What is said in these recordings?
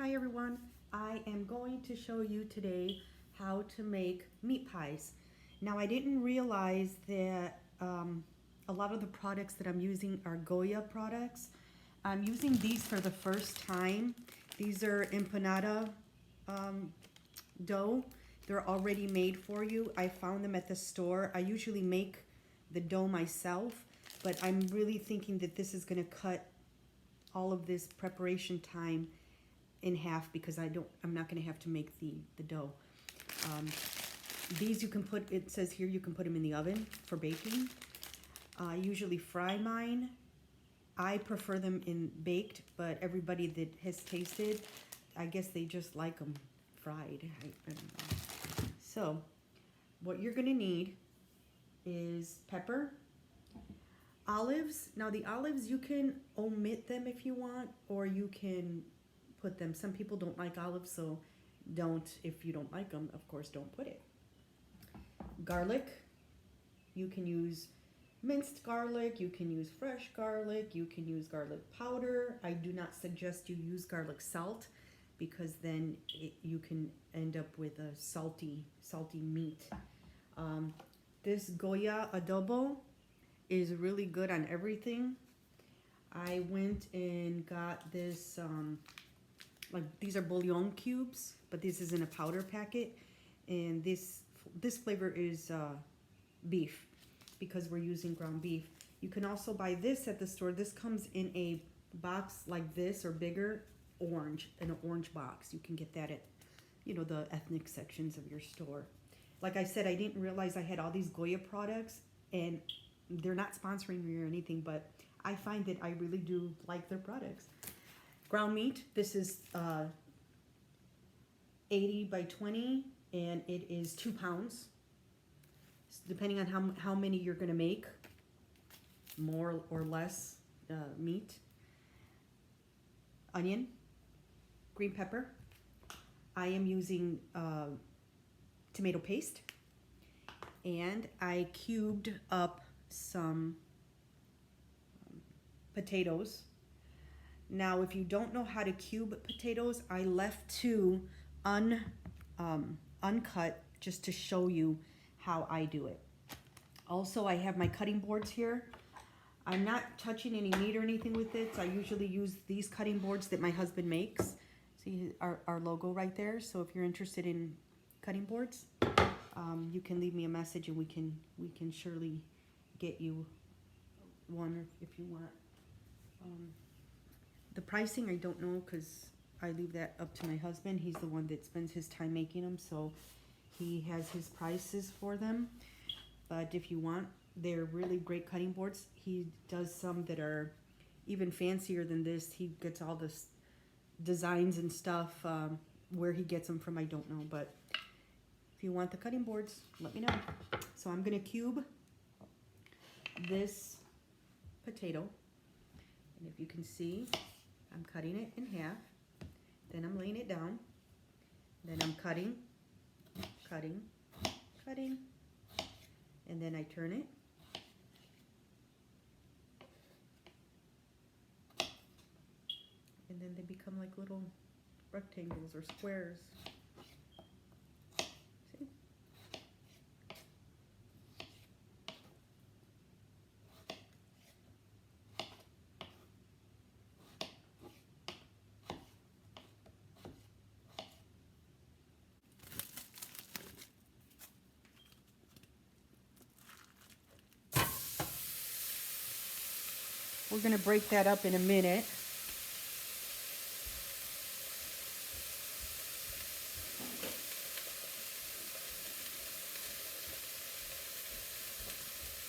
Hi everyone, I am going to show you today how to make meat pies. Now I didn't realize that a lot of the products that I'm using are Goya products. I'm using these for the first time. These are empanada dough. They're already made for you. I found them at the store. I usually make the dough myself, but I'm really thinking that this is going to cut all of this preparation time in half because I'm not going to have to make the dough. These you can put, it says here you can put them in the oven for baking. I usually fry mine. I prefer them in baked, but everybody that has tasted, I guess they just like them fried. I don't know. So what you're going to need is pepper, olives. Now the olives, you can omit them if you want, or you can put them. Some people don't like olives, so don't. If you don't like them, of course, don't put it. Garlic. You can use minced garlic. You can use fresh garlic. You can use garlic powder. I do not suggest you use garlic salt because then you can end up with a salty meat. This Goya Adobo is really good on everything. I went and got this, like these are bouillon cubes, but this is in a powder packet. And this flavor is beef because we're using ground beef. You can also buy this at the store. This comes in a box like this or bigger, orange, in an orange box. You can get that at, the ethnic sections of your store. Like I said, I didn't realize I had all these Goya products, and they're not sponsoring me or anything, but I find that I really do like their products. Ground meat, this is 80 by 20, and it is 2 pounds. Depending on how many you're gonna make, more or less meat. Onion, green pepper. I am using tomato paste, and I cubed up some potatoes. Now, if you don't know how to cube potatoes, I left 2 uncut just to show you how I do it. Also, I have my cutting boards here. I'm not touching any meat or anything with it, so I usually use these cutting boards that my husband makes. See our logo right there. So if you're interested in cutting boards, you can leave me a message and we can surely get you one if you want. The pricing I don't know because I leave that up to my husband. He's the one that spends his time making them, so he has his prices for them. But if you want, they're really great cutting boards. He does some that are even fancier than this. He gets all this designs and stuff. Where he gets them from, I don't know. But if you want the cutting boards, let me know. So I'm going to cube this potato. And if you can see, I'm cutting it in half. Then I'm laying it down. Then I'm cutting, and then I turn it. And then they become like little rectangles or squares. See? We're going to break that up in a minute.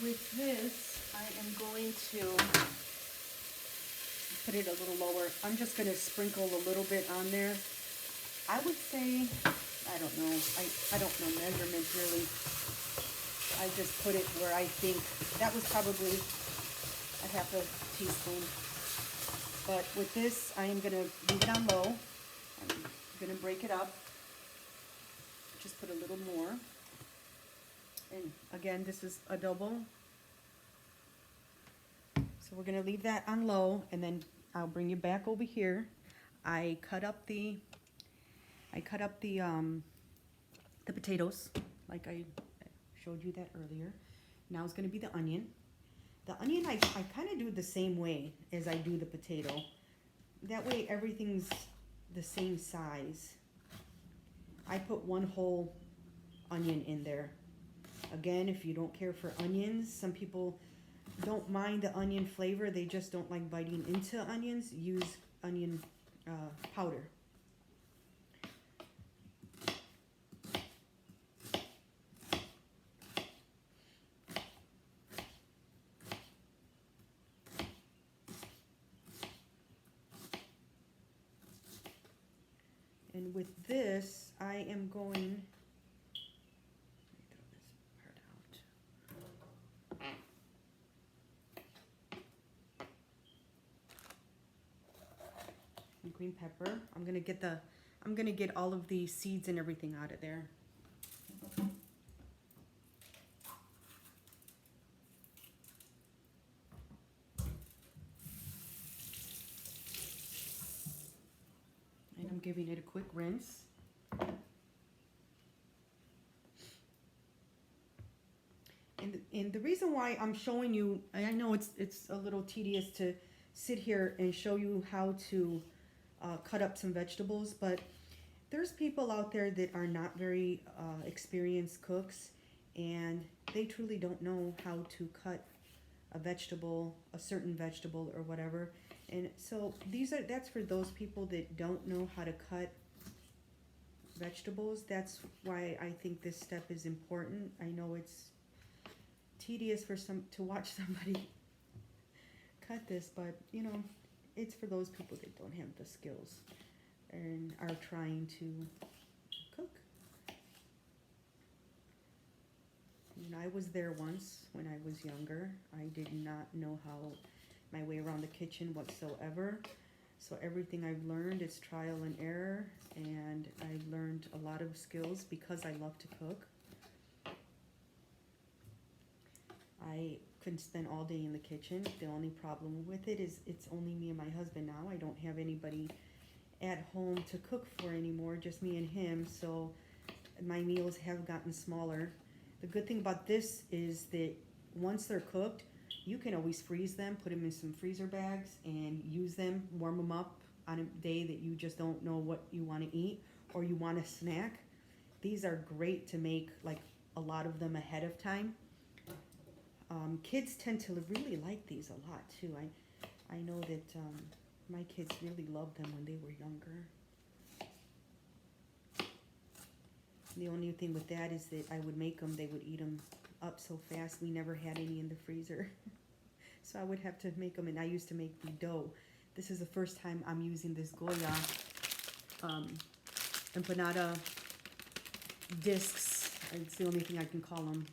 With this, I am going to put it a little lower. I'm just going to sprinkle a little bit on there. I would say, I don't know, I don't know measurements really. I just put it where I think, that was probably a half a teaspoon. But with this, I am going to leave it on low. I'm going to break it up. Just put a little more. And again, this is adobo. So we're going to leave that on low, and then I'll bring you back over here. I cut up the potatoes, like I showed you that earlier. Now it's gonna be the onion. The onion, I kind of do it the same way as I do the potato. That way everything's the same size. I put one whole onion in there. Again, if you don't care for onions, some people don't mind the onion flavor, they just don't like biting into onions, use onion powder. And with this, I am going, let me throw this part out. And green pepper. I'm gonna get all of the seeds and everything out of there. And I'm giving it a quick rinse. And the reason why I'm showing you, I know it's a little tedious to sit here and show you how to cut up some vegetables, but there's people out there that are not very experienced cooks, and they truly don't know how to cut a vegetable, a certain vegetable or whatever. And so that's for those people that don't know how to cut vegetables. That's why I think this step is important. I know it's tedious to watch somebody cut this, but you know, it's for those people that don't have the skills and are trying to cook. And I was there once when I was younger. I did not know how my way around the kitchen whatsoever. So everything I've learned is trial and error, and I've learned a lot of skills because I love to cook. I couldn't spend all day in the kitchen. The only problem with it is it's only me and my husband now. I don't have anybody at home to cook for anymore, just me and him, so my meals have gotten smaller. The good thing about this is that once they're cooked, you can always freeze them, put them in some freezer bags and use them, warm them up on a day that you just don't know what you want to eat or you want a snack. These are great to make, like, a lot of them ahead of time. Kids tend to really like these a lot too. I know that my kids really loved them when they were younger. The only thing with that is that I would make them, they would eat them up so fast. We never had any in the freezer. So I would have to make them, and I used to make the dough. This is the first time I'm using this Goya empanada discs. It's the only thing I can call them.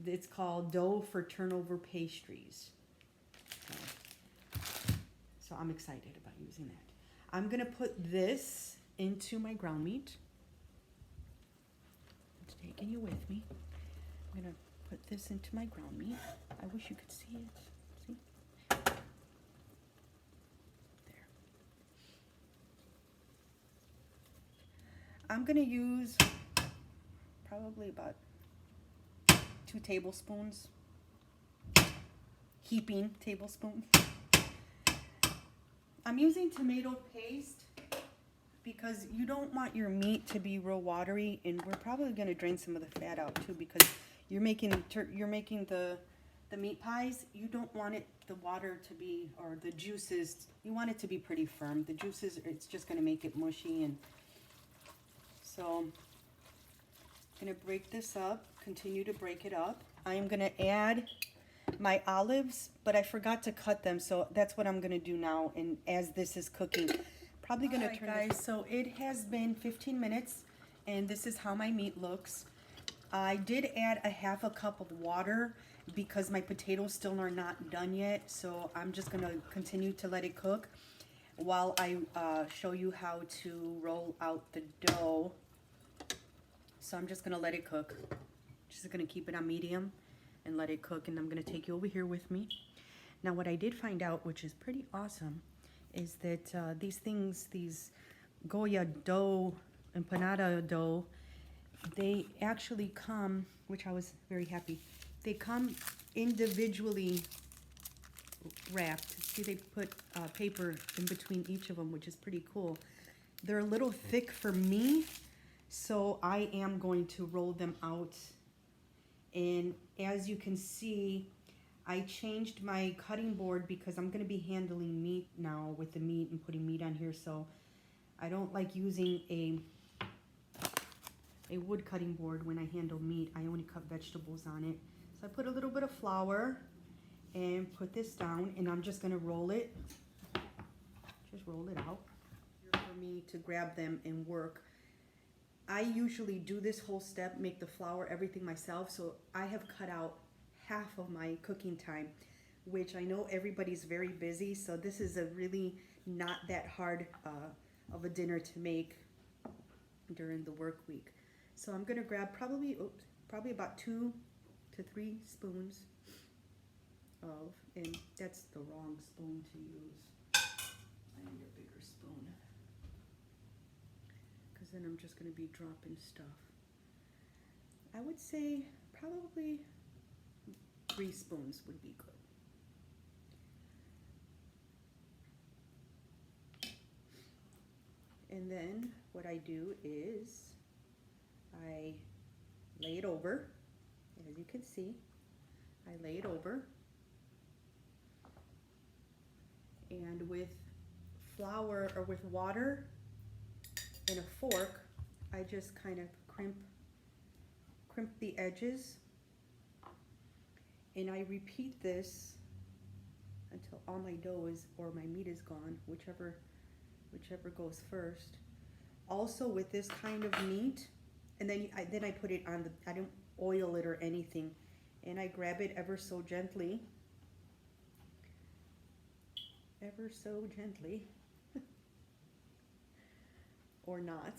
It's called dough for turnover pastries. So I'm excited about using that. I'm gonna put this into my ground meat. It's taking you with me. I'm gonna put this into my ground meat. I wish you could see it. See? There. I'm gonna use probably about 2 tablespoons, heaping tablespoon. I'm using tomato paste because you don't want your meat to be real watery, and we're probably going to drain some of the fat out too, because you're making the meat pies. You don't want the water to be, or the juices, you want it to be pretty firm. The juices, it's just going to make it mushy, and so I'm going to break this up, continue to break it up. I'm going to add my olives, but I forgot to cut them, so that's what I'm going to do now. And as this is cooking, probably going to turn guys, so it has been 15 minutes, and this is how my meat looks. I did add a half a cup of water because my potatoes still are not done yet, so I'm just going to continue to let it cook while I show you how to roll out the dough. So I'm just going to let it cook. Just going to keep it on medium and let it cook, and I'm going to take you over here with me. Now what I did find out, which is pretty awesome, is that these things, these Goya dough, empanada dough, they actually come, which I was very happy, they come individually wrapped. See, they put paper in between each of them, which is pretty cool. They're a little thick for me, so I am going to roll them out. And as you can see, I changed my cutting board because I'm going to be handling meat now with the meat and putting meat on here. So I don't like using a wood cutting board when I handle meat. I only cut vegetables on it. So I put a little bit of flour and put this down, and I'm just going to roll it. Just roll it out for me to grab them and work. I usually do this whole step, make the flour, everything myself, so I have cut out half of my cooking time, which I know everybody's very busy, so this is a really not that hard of a dinner to make during the work week. So I'm gonna grab probably about 2 to 3 spoons of, and that's the wrong spoon to use. I need a bigger spoon, because then I'm just going to be dropping stuff. I would say probably 3 spoons would be good. And then what I do is I lay it over, as you can see. I lay it over, and with flour or with water and a fork, I just kind of crimp the edges, and I repeat this until all my dough is, or my meat is gone, whichever goes first. Also with this kind of meat, and then I put it on the, I don't oil it or anything, and I grab it ever so gently, or not,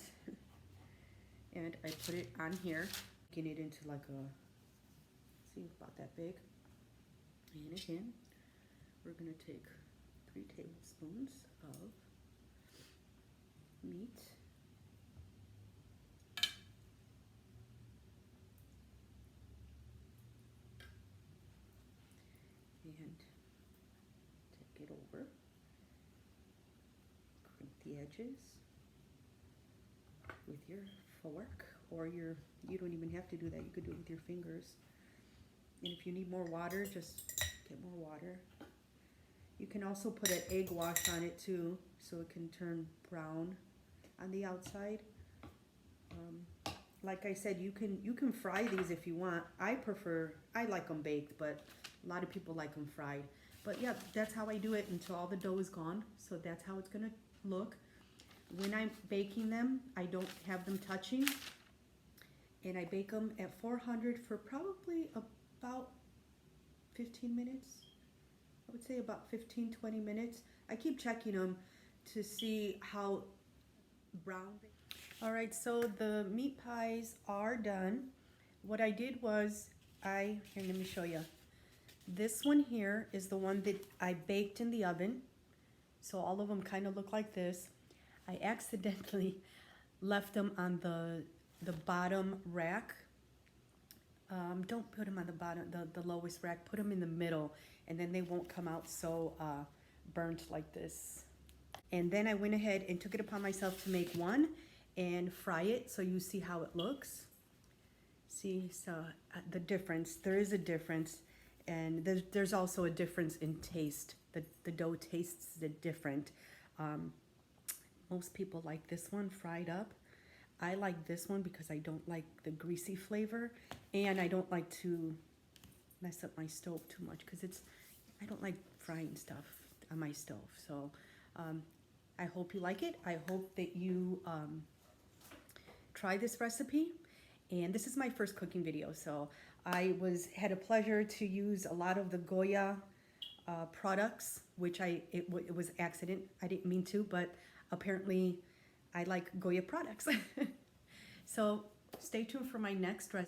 and I put it on here, get it into like a, see, about that big. And again, we're gonna take 3 tablespoons of meat, and take it over, crimp the edges with your fork, or you don't even have to do that, you could do it with your fingers. And if you need more water, just get more water. You can also put an egg wash on it too, so it can turn brown on the outside. Like I said, you can fry these if you want. I like them baked, but a lot of people like them fried. But yeah, that's how I do it until all the dough is gone. So that's how it's gonna look. When I'm baking them, I don't have them touching, and I bake them at 400 for probably about 15 minutes. I would say about 15-20 minutes. I keep checking them to see how brown they are. All right, so the meat pies are done. What I did was, here, let me show you. This one here is the one that I baked in the oven. So all of them kind of look like this. I accidentally left them on the bottom rack. Don't put them on the bottom, the lowest rack. Put them in the middle, and then they won't come out so burnt like this. And then I went ahead and took it upon myself to make one and fry it, so you see how it looks. See, so the difference, there is a difference, and there's also a difference in taste. The dough tastes different. Most people like this one fried up. I like this one because I don't like the greasy flavor, and I don't like to mess up my stove too much, because I don't like frying stuff on my stove. So I hope you like it. I hope that you try this recipe. And this is my first cooking video, so I had a pleasure to use a lot of the Goya products, which it was accident. I didn't mean to, but apparently I like Goya products. So stay tuned for my next recipe.